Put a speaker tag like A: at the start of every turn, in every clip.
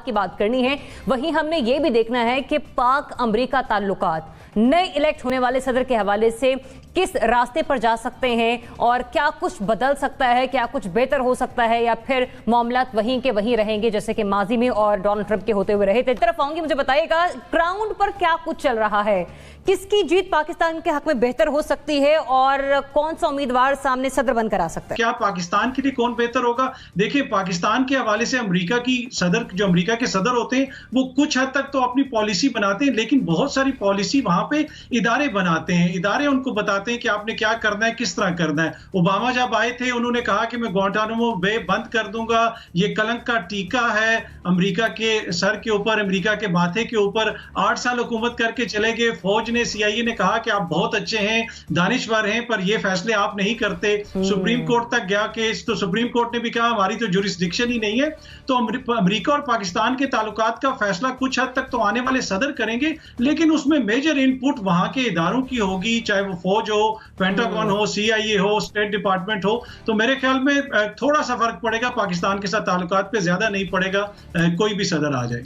A: ताल्लुकात की बात करनी है, वहीं हमने ये भी देखना है कि पाक अमरीका ताल्लुकात नए इलेक्ट होने वाले सदर के हवाले से किस रास्ते पर जा सकते हैं और क्या कुछ बदल सकता है, क्या कुछ बेहतर हो सकता है, या फिर मामलात वहीं के वहीं रहेंगे जैसे कि माजी में और डोनाल्ड ट्रंप के होते हुए रहे थे। तरफ आऊंगी, मुझे बताइएगा ग्राउंड पर क्या कुछ चल रहा है, किसकी जीत पाकिस्तान के हक में बेहतर हो सकती है और कौन सा उम्मीदवार सामने सदर बनकर आ सकता है?
B: क्या पाकिस्तान के लिए कौन बेहतर होगा? देखिए, पाकिस्तान के हवाले से अमेरिका की सदर, जो अमेरिका के सदर होते हैं, वो कुछ हद तक तो अपनी पॉलिसी बनाते हैं, लेकिन बहुत सारी पॉलिसी वहां पे इदारे बनाते हैं। इदारे उनको बताते हैं कि आपने क्या करना है, किस तरह करना है। ओबामा जब आए थे, उन्होंने कहा कि मैं ग्वांटानामो बे बंद कर दूंगा, ये कलंक का टीका है अमेरिका के सर के ऊपर, अमेरिका के माथे के ऊपर। 8 साल हुकूमत करके चले गए। फौज ने, CIA ने कहा कि आप बहुत अच्छे हैं, दानिशवर हैं, पर ये फैसले आप नहीं करते। सुप्रीम कोर्ट तक गया केस, तो सुप्रीम कोर्ट ने भी कहा हमारी तो जुरिस्डिक्शन ही नहीं है। तो अमेरिका और पाकिस्तान के ताल्लुकात का फैसला कुछ हद तक तो आने वाले सदर करेंगे, लेकिन उसमें मेजर इनपुट वहां के इदारों की होगी, चाहे वो फौज हो, पेंटागन हो, CIA हो, स्टेट डिपार्टमेंट हो। तो मेरे ख्याल में थोड़ा सा फर्क पड़ेगा, पाकिस्तान के साथ ताल्लुकात पे ज्यादा नहीं पड़ेगा, कोई भी सदर आ जाए।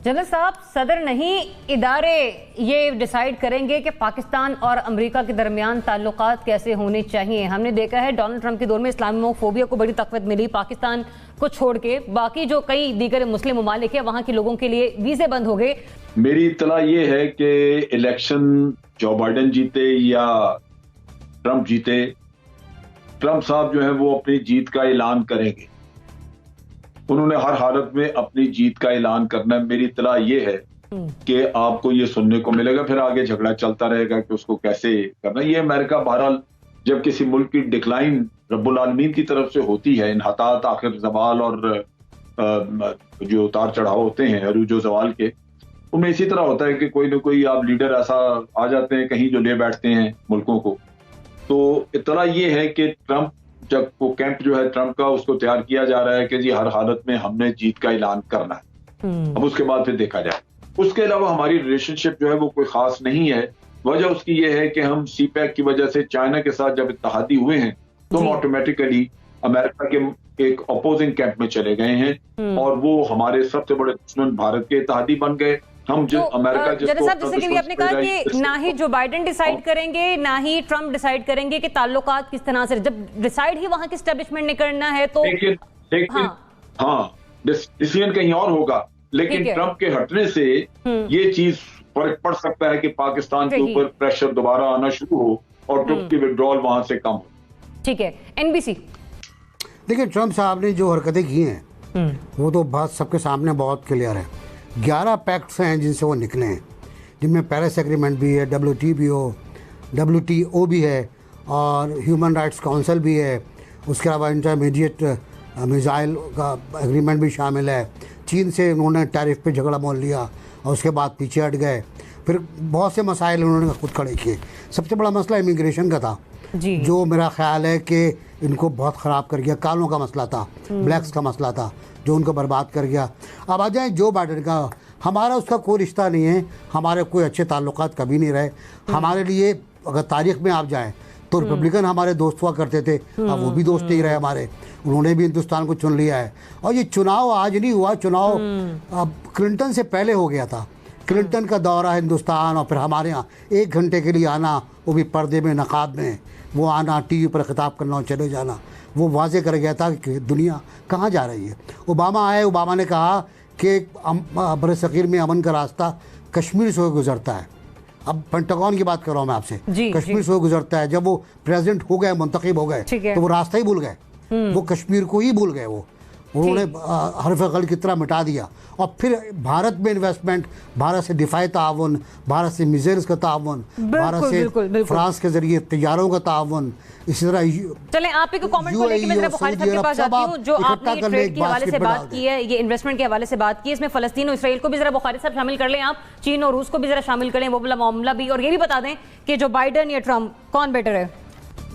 A: जनरल साहब, सदर नहीं इदारे ये डिसाइड करेंगे कि पाकिस्तान और अमेरिका के दरमियान ताल्लुकात कैसे होने चाहिए। हमने देखा है डोनाल्ड ट्रंप के दौर में इस्लामोफोबिया को बड़ी तकवीत मिली, पाकिस्तान को छोड़ के बाकी जो कई दीगर मुस्लिम ममालिक है वहां के लोगों के लिए वीजे बंद हो गए।
C: मेरी इत्तला ये है कि इलेक्शन जो बाइडेन जीते या ट्रंप जीते, ट्रंप साहब जो है वो अपनी जीत का ऐलान करेंगे। उन्होंने हर हालत में अपनी जीत का ऐलान करना है। मेरी इत्तला ये है कि आपको ये सुनने को मिलेगा, फिर आगे झगड़ा चलता रहेगा कि उसको कैसे करना। ये अमेरिका बहरहाल जब किसी मुल्क की डिक्लाइन रब्बुल आलमीन की तरफ से होती है, इन्हतात, आखिर जवाल और जो उतार चढ़ाव होते हैं अरूजो जवाल के, उनमें इसी तरह होता है कि कोई ना कोई आप लीडर ऐसा आ जाते हैं कहीं जो ले बैठते हैं मुल्कों को। तो इत्तला ये है कि ट्रंप, जब वो कैंप जो है ट्रंप का, उसको तैयार किया जा रहा है कि जी हर हालत में हमने जीत का ऐलान करना है। अब उसके बाद फिर देखा जाए। उसके अलावा हमारी रिलेशनशिप जो है वो कोई खास नहीं है। वजह उसकी ये है कि हम CPEC की वजह से चाइना के साथ जब इत्तेहादी हुए हैं तो हम ऑटोमेटिकली अमेरिका के एक अपोजिंग कैंप में चले गए हैं और वो हमारे सबसे बड़े दुश्मन भारत के इत्तेहादी बन गए। हम जो अमेरिका
A: जैसे कि आपने कहा कि ना ही जो बाइडेन डिसाइड करेंगे ना ही ट्रंप डिसाइड करेंगे कि ताल्लुकात किस तरह से, जब डिसाइड ही वहां की एस्टेब्लिशमेंट ने करना है तो
C: लेकिन डिसीजन कहीं और होगा। लेकिन ट्रंप के हटने से ये चीज फर्क पड़ सकता है कि पाकिस्तान के ऊपर प्रेशर दोबारा आना शुरू हो और ट्रंप की विड्रॉल वहां से कम हो।
A: ठीक है, NBC।
D: देखिए, ट्रंप साहब ने जो हरकतें की हैं वो तो बात सबके सामने बहुत क्लियर है। 11 पैक्ट्स हैं जिनसे वो निकले हैं, जिनमें पेरिस एग्रीमेंट भी है, WTO भी है और ह्यूमन राइट्स काउंसिल भी है। उसके अलावा इंटरमीडिएट मिसाइल का एग्रीमेंट भी शामिल है। चीन से उन्होंने टैरिफ पे झगड़ा मोल लिया और उसके बाद पीछे हट गए। फिर बहुत से मसाइल उन्होंने खुद खड़े किए। सबसे बड़ा मसला इमिग्रेशन का था जी, जो मेरा ख्याल है कि इनको बहुत ख़राब कर गया। कालों का मसला था, ब्लैक्स का मसला था, जो उनको बर्बाद कर गया। अब आ जाए जो बाइडेन का, हमारा उसका कोई रिश्ता नहीं है, हमारे कोई अच्छे ताल्लुकात कभी नहीं रहे। हमारे लिए अगर तारीख में आप जाएं तो रिपब्लिकन हमारे दोस्त हुआ करते थे, अब वो भी दोस्त नहीं रहे हमारे। उन्होंने भी हिंदुस्तान को चुन लिया है। और ये चुनाव आज नहीं हुआ, चुनाव अब क्लिंटन से पहले हो गया था। क्लिंटन का दौरा हिंदुस्तान और फिर हमारे यहाँ 1 घंटे के लिए आना, वो भी पर्दे में, नकाब में, वो आना, TV पर खिताब करना और चले जाना, वो वाजे कर गया था कि दुनिया कहाँ जा रही है। ओबामा आए, ओबामा ने कहा कि बरसगीर में अमन का रास्ता कश्मीर से गुजरता है। अब पेंटागन की बात कर रहा हूँ मैं आपसे, कश्मीर से गुजरता है। जब वो प्रेसिडेंट हो गए, मुंतखब हो गए, तो वो रास्ता ही भूल गए, वो कश्मीर को ही भूल गए। वो उन्होंने हरफ गल की तरह मिटा दिया। और फिर भारत में इन्वेस्टमेंट, भारत से दिफाई ताउन, भारत से मिसाइल्स का ताउन, भारत से फ्रांस के जरिए तैयारों का ताउन, इसी तरह।
A: चलें, आप एक कमेंट को लेकर मैं जरा बुखारी साहब के पास जाती हूं, जो आपने ट्रेड के हवाले से बात की है, ये इन्वेस्टमेंट के हवाले से बात की है, इसमें फलस्तीन और इसराइल को भी जरा बुखारी साहब शामिल कर लें आप, चीन और रूस को भी जरा शामिल करें, वो वाला मामला भी, और ये भी बता दें कि जो बाइडेन या ट्रंप कौन बेटर है।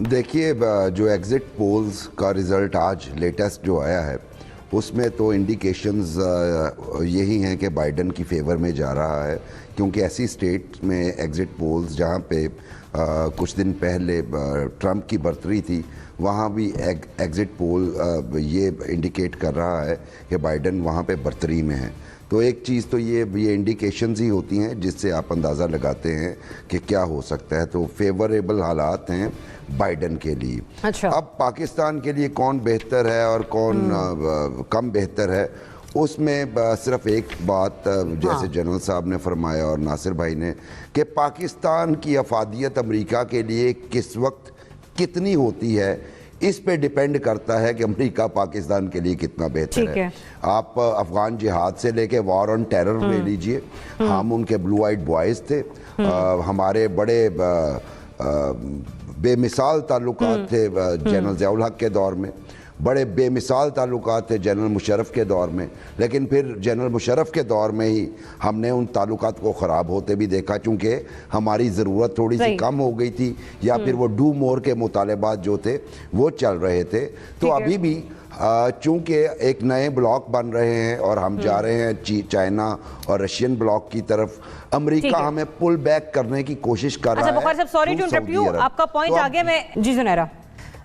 E: देखिए, जो एग्जिट पोल्स का रिजल्ट आज लेटेस्ट जो आया है उसमें तो इंडिकेशंस यही हैं कि बाइडन की फेवर में जा रहा है, क्योंकि ऐसी स्टेट में एग्ज़िट पोल्स जहाँ पे कुछ दिन पहले ट्रंप की बढ़तरी थी, वहाँ भी एग्ज़िट पोल ये इंडिकेट कर रहा है कि बाइडन वहाँ पे बढ़तरी में है। तो एक चीज़ तो ये इंडिकेशंस ही होती हैं जिससे आप अंदाज़ा लगाते हैं कि क्या हो सकता है। तो फेवरेबल हालात हैं बाइडन के लिए।
A: अच्छा।
E: अब पाकिस्तान के लिए कौन बेहतर है और कौन कम बेहतर है, उसमें सिर्फ एक बात जैसे जनरल साहब ने फरमाया और नासिर भाई ने, कि पाकिस्तान की अफादियत अमेरिका के लिए किस वक्त कितनी होती है, इस पे डिपेंड करता है कि अमेरिका पाकिस्तान के लिए कितना बेहतर है। आप अफगान जिहाद से लेके वॉर ऑन टेरर ले लीजिए, हम उनके ब्लू आइड बॉयज़ थे, हमारे बड़े बेमिसाल ताल्लुकात थे जनरल ज़ियाउल हक के दौर में, बड़े बेमिसाल ताल्लुकात थे जनरल मुशर्रफ के दौर में, लेकिन फिर जनरल मुशर्रफ के दौर में ही हमने उन ताल्लुकात को ख़राब होते भी देखा, चूँकि हमारी ज़रूरत थोड़ी सी कम हो गई थी, या फिर वो डू मोर के मुतालबात जो थे वो चल रहे थे। तो अभी भी चूँकि एक नए ब्लॉक बन रहे हैं और हम जा रहे हैं चाइना और रशियन ब्लॉक की तरफ, अमेरिका हमें पुल बैक करने की कोशिश कर रहा है।
A: अच्छा बुखारी साहब, सॉरी टू इंटरप्ट यू, आपका पॉइंट आगे मैं जी सुनहरा।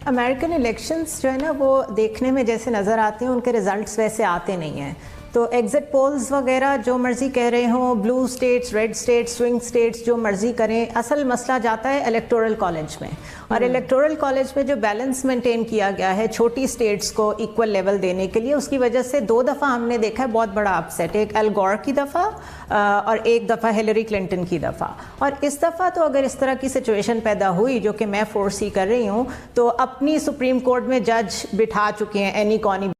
F: अमेरिकन इलेक्शंस जो है ना, वो देखने में जैसे नज़र आते हैं, उनके रिजल्ट्स वैसे आते नहीं हैं। तो एग्जिट पोल्स वगैरह जो मर्जी कह रहे हों, blue states, red states, swing states, जो मर्जी करें, असल मसला जाता है इलेक्टोरल कॉलेज में। और इलेक्टोरल कॉलेज में जो बैलेंस मेंटेन किया गया है छोटी स्टेट्स को इक्वल लेवल देने के लिए, उसकी वजह से 2 दफ़ा हमने देखा है बहुत बड़ा अपसेट, एक अल गौर की दफ़ा और एक दफ़ा हिलरी क्लिंटन की दफ़ा। और इस दफ़ा तो अगर इस तरह की सिचुएशन पैदा हुई, जो कि मैं फोर्सी कर रही हूँ, तो अपनी सुप्रीम कोर्ट में जज बिठा चुके हैं एनी कॉनी